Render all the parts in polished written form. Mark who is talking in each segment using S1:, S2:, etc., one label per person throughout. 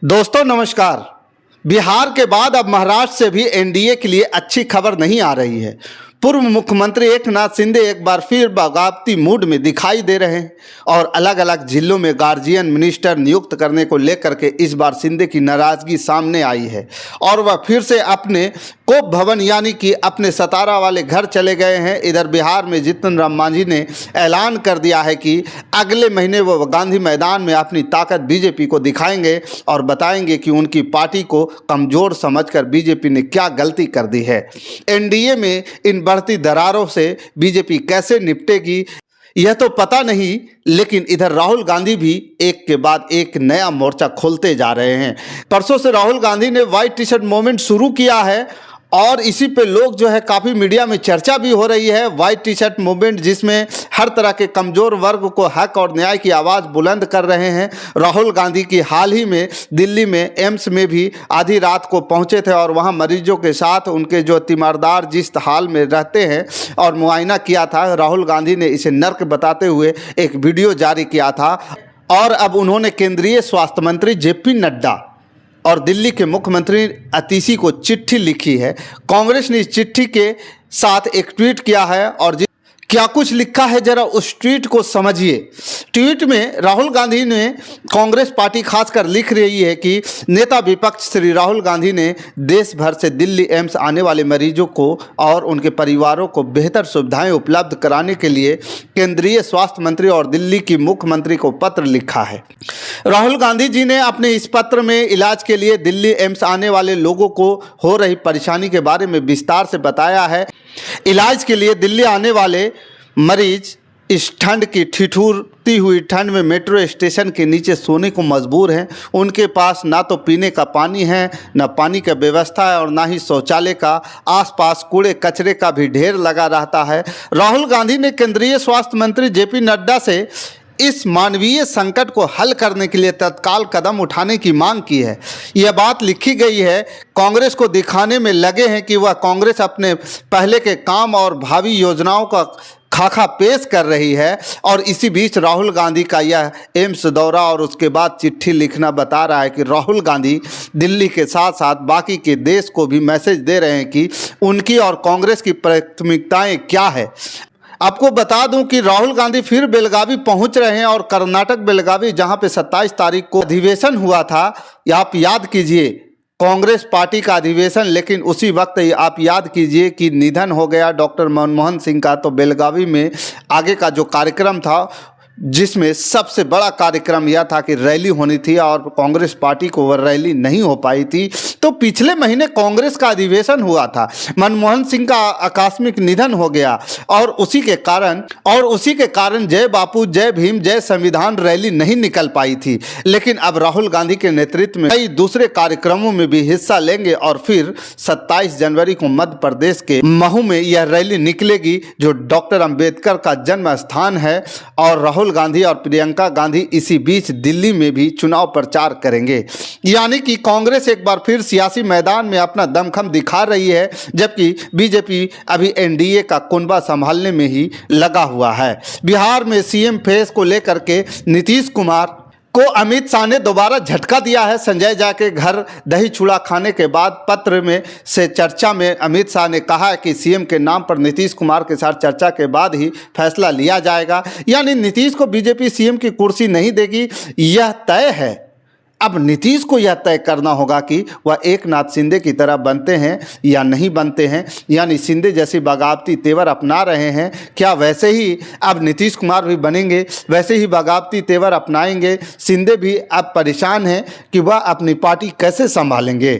S1: दोस्तों नमस्कार। बिहार के बाद अब महाराष्ट्र से भी एनडीए के लिए अच्छी खबर नहीं आ रही है। पूर्व मुख्यमंत्री एकनाथ शिंदे एक बार फिर बगावती मूड में दिखाई दे रहे हैं और अलग अलग जिलों में गार्जियन मिनिस्टर नियुक्त करने को लेकर के इस बार शिंदे की नाराजगी सामने आई है और वह फिर से अपने कोप भवन यानी कि अपने सतारा वाले घर चले गए हैं। इधर बिहार में जीतन राम मांझी ने ऐलान कर दिया है कि अगले महीने वो गांधी मैदान में अपनी ताकत बीजेपी को दिखाएंगे और बताएंगे कि उनकी पार्टी को कमज़ोर समझकर बीजेपी ने क्या गलती कर दी है। एनडीए में इन बढ़ती दरारों से बीजेपी कैसे निपटेगी यह तो पता नहीं, लेकिन इधर राहुल गांधी भी एक के बाद एक नया मोर्चा खोलते जा रहे हैं। परसों से राहुल गांधी ने व्हाइट टी शर्ट मूवमेंट शुरू किया है और इसी पे लोग जो है काफ़ी मीडिया में चर्चा भी हो रही है। व्हाइट टी शर्ट मूवमेंट जिसमें हर तरह के कमज़ोर वर्ग को हक और न्याय की आवाज़ बुलंद कर रहे हैं। राहुल गांधी की हाल ही में दिल्ली में एम्स में भी आधी रात को पहुंचे थे और वहां मरीजों के साथ उनके जो तीमारदार जिस हाल में रहते हैं और मुआयना किया था। राहुल गांधी ने इसे नर्क बताते हुए एक वीडियो जारी किया था और अब उन्होंने केंद्रीय स्वास्थ्य मंत्री जेपी नड्डा और दिल्ली के मुख्यमंत्री अतीशी को चिट्ठी लिखी है। कांग्रेस ने इस चिट्ठी के साथ एक ट्वीट किया है और क्या कुछ लिखा है जरा उस ट्वीट को समझिए। ट्वीट में राहुल गांधी ने कांग्रेस पार्टी खासकर लिख रही है कि नेता विपक्ष श्री राहुल गांधी ने देश भर से दिल्ली एम्स आने वाले मरीजों को और उनके परिवारों को बेहतर सुविधाएं उपलब्ध कराने के लिए केंद्रीय स्वास्थ्य मंत्री और दिल्ली की मुख्यमंत्री को पत्र लिखा है। राहुल गांधी जी ने अपने इस पत्र में इलाज के लिए दिल्ली एम्स आने वाले लोगों को हो रही परेशानी के बारे में विस्तार से बताया है। इलाज के लिए दिल्ली आने वाले मरीज इस ठंड की ठिठुरती हुई ठंड में मेट्रो स्टेशन के नीचे सोने को मजबूर हैं। उनके पास ना तो पीने का पानी है, ना पानी का व्यवस्था है और ना ही शौचालय का। आसपास कूड़े कचरे का भी ढेर लगा रहता है। राहुल गांधी ने केंद्रीय स्वास्थ्य मंत्री जेपी नड्डा से इस मानवीय संकट को हल करने के लिए तत्काल कदम उठाने की मांग की है। यह बात लिखी गई है। कांग्रेस को दिखाने में लगे हैं कि वह कांग्रेस अपने पहले के काम और भावी योजनाओं का खाका पेश कर रही है और इसी बीच राहुल गांधी का यह एम्स दौरा और उसके बाद चिट्ठी लिखना बता रहा है कि राहुल गांधी दिल्ली के साथ साथ बाकी के देश को भी मैसेज दे रहे हैं कि उनकी और कांग्रेस की प्राथमिकताएं क्या है। आपको बता दूं कि राहुल गांधी फिर बेलगावी पहुंच रहे हैं और कर्नाटक बेलगावी जहां पे 27 तारीख को अधिवेशन हुआ था। आप याद कीजिए कांग्रेस पार्टी का अधिवेशन, लेकिन उसी वक्त आप याद कीजिए कि निधन हो गया डॉक्टर मनमोहन सिंह का। तो बेलगावी में आगे का जो कार्यक्रम था जिसमें सबसे बड़ा कार्यक्रम यह था कि रैली होनी थी और कांग्रेस पार्टी को वह रैली नहीं हो पाई थी। तो पिछले महीने कांग्रेस का अधिवेशन हुआ था, मनमोहन सिंह का आकस्मिक निधन हो गया और उसी के कारण जय बापू जय भीम जय संविधान रैली नहीं निकल पाई थी। लेकिन अब राहुल गांधी के नेतृत्व में कई दूसरे कार्यक्रमों में भी हिस्सा लेंगे और फिर 27 जनवरी को मध्य प्रदेश के महू में यह रैली निकलेगी जो डॉक्टर अंबेडकर का जन्म स्थान है। और राहुल गांधी और प्रियंका गांधी इसी बीच दिल्ली में भी चुनाव प्रचार करेंगे। यानी कि कांग्रेस एक बार फिर सियासी मैदान में अपना दमखम दिखा रही है, जबकि बीजेपी अभी एनडीए का कुनबा संभालने में ही लगा हुआ है। बिहार में सीएम फेस को लेकर के नीतीश कुमार को अमित शाह ने दोबारा झटका दिया है। संजय झा के घर दही चूड़ा खाने के बाद पत्र में से चर्चा में अमित शाह ने कहा कि सीएम के नाम पर नीतीश कुमार के साथ चर्चा के बाद ही फैसला लिया जाएगा। यानी नीतीश को बीजेपी सीएम की कुर्सी नहीं देगी, यह तय है। अब नीतीश को यह तय करना होगा कि वह एकनाथ शिंदे की तरह बनते हैं या नहीं बनते हैं। यानी शिंदे जैसी बगावती तेवर अपना रहे हैं, क्या वैसे ही अब नीतीश कुमार भी बनेंगे, वैसे ही बगावती तेवर अपनाएंगे। शिंदे भी अब परेशान हैं कि वह अपनी पार्टी कैसे संभालेंगे,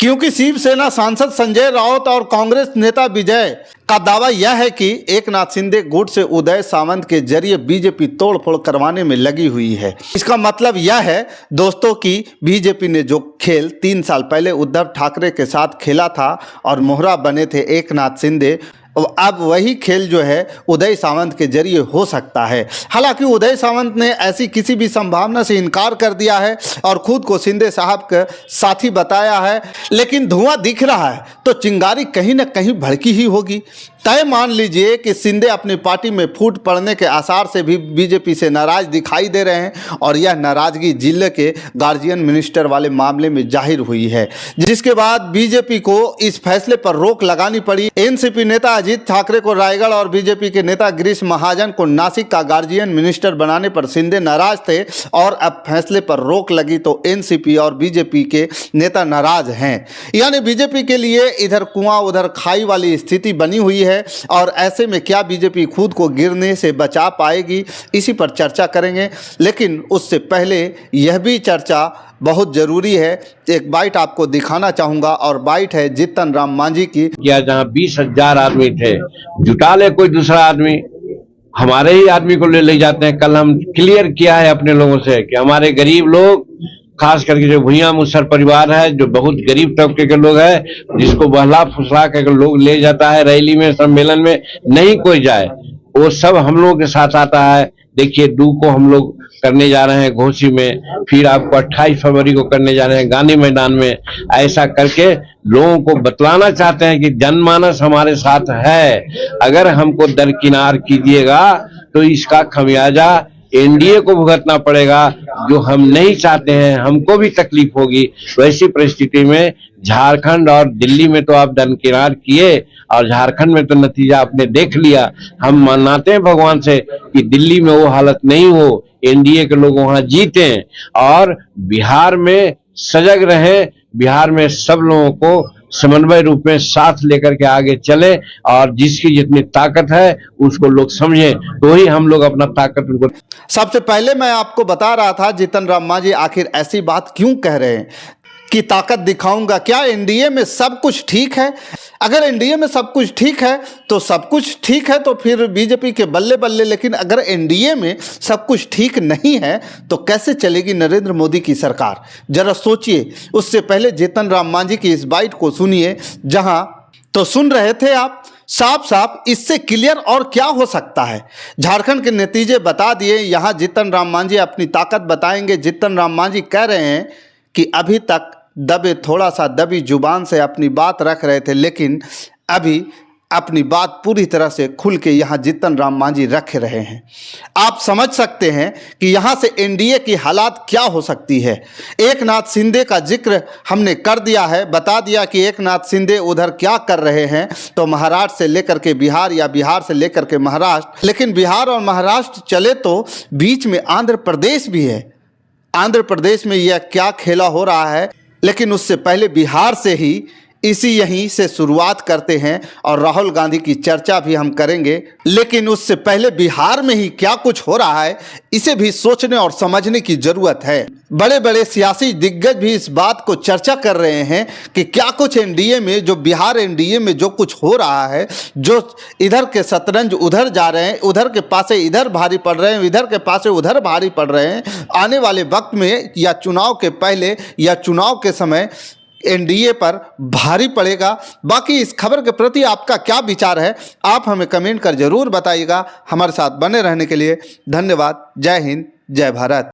S1: क्योंकि शिवसेना सांसद संजय राउत और कांग्रेस नेता विजय का दावा यह है कि एकनाथ शिंदे गुट से उदय सामंत के जरिए बीजेपी तोड़फोड़ करवाने में लगी हुई है। इसका मतलब यह है दोस्तों कि बीजेपी ने जो खेल 3 साल पहले उद्धव ठाकरे के साथ खेला था और मोहरा बने थे एकनाथ शिंदे, अब वही खेल जो है उदय सामंत के जरिए हो सकता है। हालांकि उदय सामंत ने ऐसी किसी भी संभावना से इनकार कर दिया है और खुद को शिंदे साहब का साथी बताया है। लेकिन धुआं दिख रहा है तो चिंगारी कहीं ना कहीं भड़की ही होगी। तय मान लीजिए कि शिंदे अपनी पार्टी में फूट पड़ने के आसार से भी बीजेपी से नाराज दिखाई दे रहे हैं और यह नाराजगी जिले के गार्जियन मिनिस्टर वाले मामले में जाहिर हुई है, जिसके बाद बीजेपी को इस फैसले पर रोक लगानी पड़ी। एनसीपी नेता अजीत ठाकरे को रायगढ़ और बीजेपी के नेता गिरीश महाजन को नासिक का गार्जियन मिनिस्टर बनाने पर शिंदे नाराज थे और अब फैसले पर रोक लगी तो एनसीपी और बीजेपी के नेता नाराज हैं। यानी बीजेपी के लिए इधर कुआं उधर खाई वाली स्थिति बनी हुई है और ऐसे में क्या बीजेपी खुद को गिरने से बचा पाएगी, इसी पर चर्चा करेंगे। लेकिन उससे पहले यह भी चर्चा बहुत जरूरी है, एक बाइट आपको दिखाना चाहूंगा और बाइट है जीतन राम मांझी की।
S2: क्या जहां 20,000 आदमी थे, जुटा ले कोई दूसरा आदमी, हमारे ही आदमी को ले जाते हैं। कल हम क्लियर किया है अपने लोगों से कि हमारे गरीब लोग, खास करके जो भुइयां मुसहर परिवार है, जो बहुत गरीब तबके के लोग हैं, जिसको बहला फुसला कर लोग ले जाता है रैली में, सम्मेलन में, नहीं कोई जाए, वो सब हम लोगों के साथ आता है। देखिए डू को हम लोग करने जा रहे हैं घोसी में, फिर आपको 28 फरवरी को करने जा रहे हैं गांधी मैदान में। ऐसा करके लोगों को बतलाना चाहते हैं कि जनमानस हमारे साथ है, अगर हमको दरकिनार कीजिएगा तो इसका खमियाजा एनडीए को भुगतना पड़ेगा, जो हम नहीं चाहते हैं, हमको भी तकलीफ होगी। वैसी परिस्थिति में झारखंड और दिल्ली में तो आप दरकिनार किए और झारखंड में तो नतीजा आपने देख लिया। हम मनाते हैं भगवान से कि दिल्ली में वो हालत नहीं हो, एनडीए के लोग वहां जीते और बिहार में सजग रहे, बिहार में सब लोगों को समन्वय रूप में साथ लेकर के आगे चले और जिसकी जितनी ताकत है उसको लोग समझे, तो ही हम लोग अपना ताकत उनको।
S1: सबसे पहले मैं आपको बता रहा था जीतन राम मांझी आखिर ऐसी बात क्यों कह रहे हैं कि ताकत दिखाऊंगा। क्या एनडीए में सब कुछ ठीक है? अगर एनडीए में सब कुछ ठीक है तो सब कुछ ठीक है तो फिर बीजेपी के बल्ले बल्ले। लेकिन अगर एनडीए में सब कुछ ठीक नहीं है तो कैसे चलेगी नरेंद्र मोदी की सरकार? जरा सोचिए। उससे पहले जीतन राम मांझी की इस बाइट को सुनिए, जहां तो सुन रहे थे आप। साफ साफ इससे क्लियर और क्या हो सकता है? झारखंड के नतीजे बता दिए, यहाँ जीतन राम मांझी अपनी ताकत बताएंगे। जीतन राम मांझी कह रहे हैं कि अभी तक थोड़ा सा दबी जुबान से अपनी बात रख रहे थे, लेकिन अभी अपनी बात पूरी तरह से खुल के यहाँ जीतन राम मांझी रख रहे हैं। आप समझ सकते हैं कि यहाँ से एनडीए की हालात क्या हो सकती है। एकनाथ शिंदे का जिक्र हमने कर दिया है, बता दिया कि एकनाथ शिंदे उधर क्या कर रहे हैं, तो महाराष्ट्र से लेकर के बिहार या बिहार से लेकर के महाराष्ट्र। लेकिन बिहार और महाराष्ट्र चले तो बीच में आंध्र प्रदेश भी है। आंध्र प्रदेश में यह क्या खेला हो रहा है, लेकिन उससे पहले बिहार से ही यहीं से शुरुआत करते हैं और राहुल गांधी की चर्चा भी हम करेंगे। लेकिन उससे पहले बिहार में ही क्या कुछ हो रहा है, इसे भी सोचने और समझने की जरूरत है। बड़े बड़े सियासी दिग्गज भी इस बात को चर्चा कर रहे हैं कि क्या कुछ एनडीए में, जो बिहार एनडीए में जो कुछ हो रहा है, जो इधर के शतरंज उधर जा रहे हैं, उधर के पासे इधर भारी पड़ रहे हैं, इधर के पासे उधर भारी पड़ रहे हैं, आने वाले वक्त में या चुनाव के पहले या चुनाव के समय एनडीए पर भारी पड़ेगा। बाकी इस खबर के प्रति आपका क्या विचार है, आप हमें कमेंट कर जरूर बताइएगा। हमारे साथ बने रहने के लिए धन्यवाद। जय हिंद, जय भारत।